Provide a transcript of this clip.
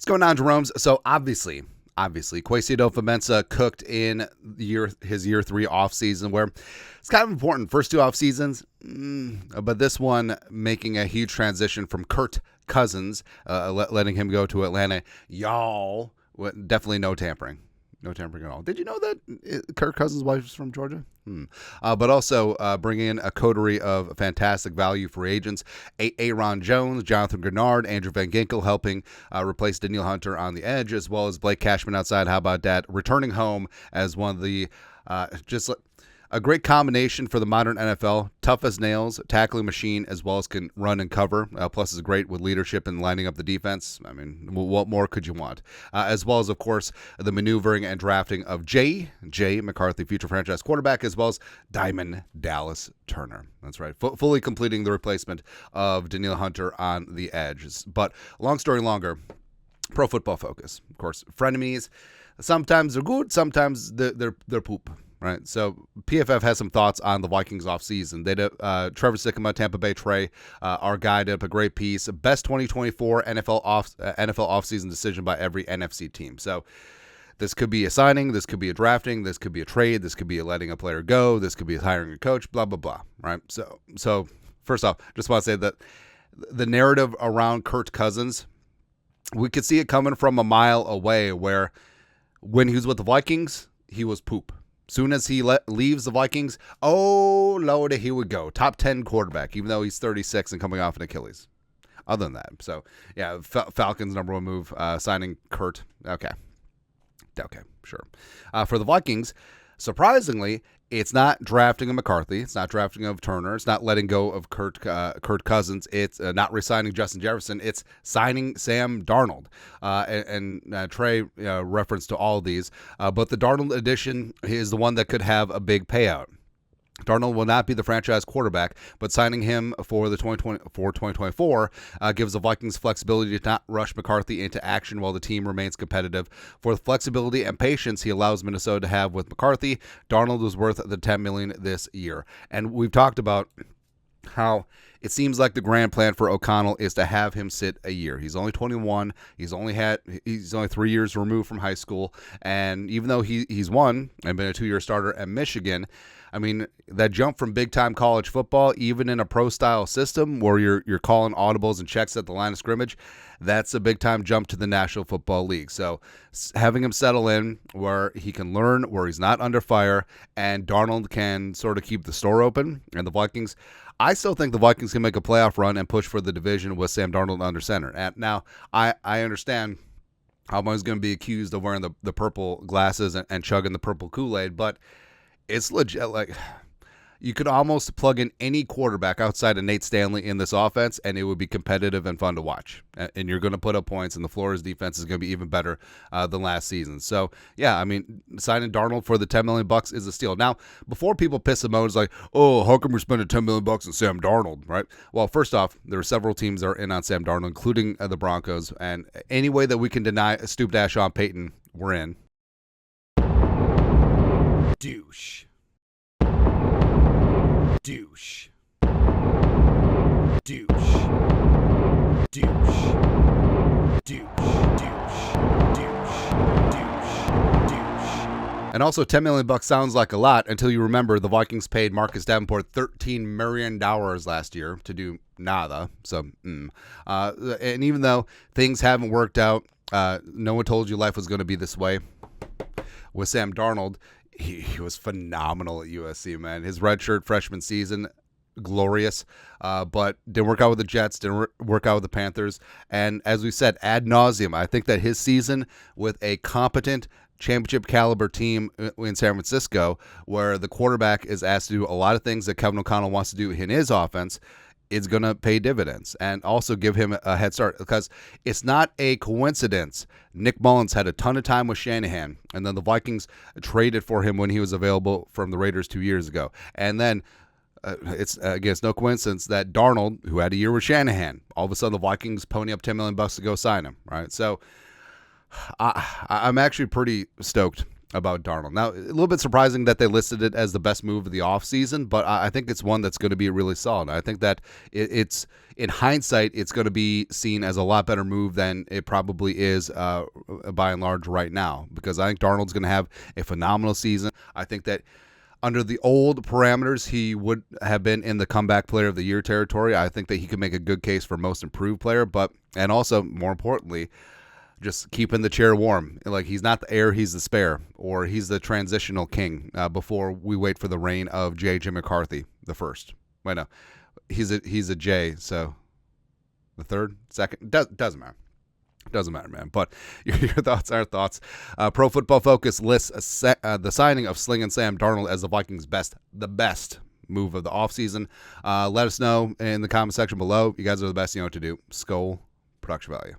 What's going on, Jerome's? So obviously, Kwesi adofo-mensah cooked in his year 3 offseason, where it's kind of important. First 2 off seasons, but this one making a huge transition from Kirk Cousins, letting him go to Atlanta. Y'all, definitely no tampering. No tampering at all. Did you know that Kirk Cousins' wife is from Georgia? But also bringing in a coterie of fantastic value free agents. Aaron Jones, Jonathan Grenard, Andrew Van Ginkel helping replace Danielle Hunter on the edge, as well as Blake Cashman outside. How about that? Returning home as one of the a great combination for the modern NFL. Tough as nails, tackling machine, as well as can run and cover. Plus is great with leadership and lining up the defense. I mean, what more could you want? As well as, of course, the maneuvering and drafting of J. McCarthy, future franchise quarterback, as well as Diamond Dallas Turner. That's right. Fully completing the replacement of Danielle Hunter on the edge. But long story longer, Pro Football Focus. Of course, frenemies. Sometimes they're good, sometimes they're poop. Right, so PFF has some thoughts on the Vikings offseason. They did Trevor Sikkema, Tampa Bay Trey, our guy did up a great piece. Best 2024 NFL offseason decision by every NFC team. So this could be a signing, this could be a drafting, this could be a trade, this could be a letting a player go, this could be hiring a coach, blah, blah, blah. Right, so first off, just want to say that the narrative around Kirk Cousins, we could see it coming from a mile away, where when he was with the Vikings, he was poop. Soon as he leaves the Vikings, oh, Lord, he would go. Top 10 quarterback, even though he's 36 and coming off an Achilles. Other than that. So, yeah, Falcons' number 1 move, signing Kurt. Okay, sure. For the Vikings, surprisingly, it's not drafting of McCarthy. It's not drafting of Turner. It's not letting go of Kurt Cousins. It's not re-signing Justin Jefferson. It's signing Sam Darnold. And Trey referenced to all of these. But the Darnold edition is the one that could have a big payout. Darnold will not be the franchise quarterback, but signing him for the 2024 gives the Vikings flexibility to not rush McCarthy into action while the team remains competitive. For the flexibility and patience he allows Minnesota to have with McCarthy, Darnold was worth the $10 million this year. And we've talked about how it seems like the grand plan for O'Connell is to have him sit a year. He's only 21. He's only 3 years removed from high school. And even though he's won and been a 2-year starter at Michigan, I mean, that jump from big-time college football, even in a pro-style system where you're calling audibles and checks at the line of scrimmage, that's a big-time jump to the National Football League. So having him settle in where he can learn, where he's not under fire, and Darnold can sort of keep the store open, and the Vikings, I still think the Vikings can make a playoff run and push for the division with Sam Darnold under center. And now, I understand how I'm always going to be accused of wearing the purple glasses and chugging the purple Kool-Aid, but it's legit. Like, you could almost plug in any quarterback outside of Nate Stanley in this offense, and it would be competitive and fun to watch. And you're going to put up points, and the Flores defense is going to be even better than last season. So, yeah, I mean, signing Darnold for the $10 million is a steal. Now, before people piss and moan, it's like, oh, how come we're spending $10 million on Sam Darnold, right? Well, first off, there are several teams that are in on Sam Darnold, including the Broncos. And any way that we can deny a stoop dash on Peyton, we're in. Douche. Douche. Douche. Douche. Douche. Douche. And also, $10 million sounds like a lot until you remember the Vikings paid Marcus Davenport $13 million last year to do nada. So, and even though things haven't worked out, no one told you life was going to be this way. With Sam Darnold, he was phenomenal at USC, man. His redshirt freshman season, glorious, but didn't work out with the Jets, didn't work out with the Panthers. And as we said, ad nauseum, I think that his season with a competent championship caliber team in San Francisco, where the quarterback is asked to do a lot of things that Kevin O'Connell wants to do in his offense, is going to pay dividends and also give him a head start, because it's not a coincidence. Nick Mullins had a ton of time with Shanahan, and then the Vikings traded for him when he was available from the Raiders 2 years ago. And then it's no coincidence that Darnold, who had a year with Shanahan, all of a sudden the Vikings pony up $10 million to go sign him, right? So I'm actually pretty stoked about Darnold. Now, a little bit surprising that they listed it as the best move of the offseason, but I think it's one that's going to be really solid. I think that it's in hindsight, it's going to be seen as a lot better move than it probably is by and large right now, because I think Darnold's going to have a phenomenal season. I think that under the old parameters, he would have been in the comeback player of the year territory. I think that he could make a good case for most improved player, and also, more importantly, just keeping the chair warm. Like, he's not the heir, he's the spare, or he's the transitional king before we wait for the reign of J.J. McCarthy the first. Wait, no. He's a J, so the third, second, doesn't matter. Doesn't matter, man. But your thoughts are thoughts. Pro Football Focus lists the signing of Sling and Sam Darnold as the Vikings' the best move of the offseason. Let us know in the comment section below. You guys are the best. You know what to do. Skol, production value.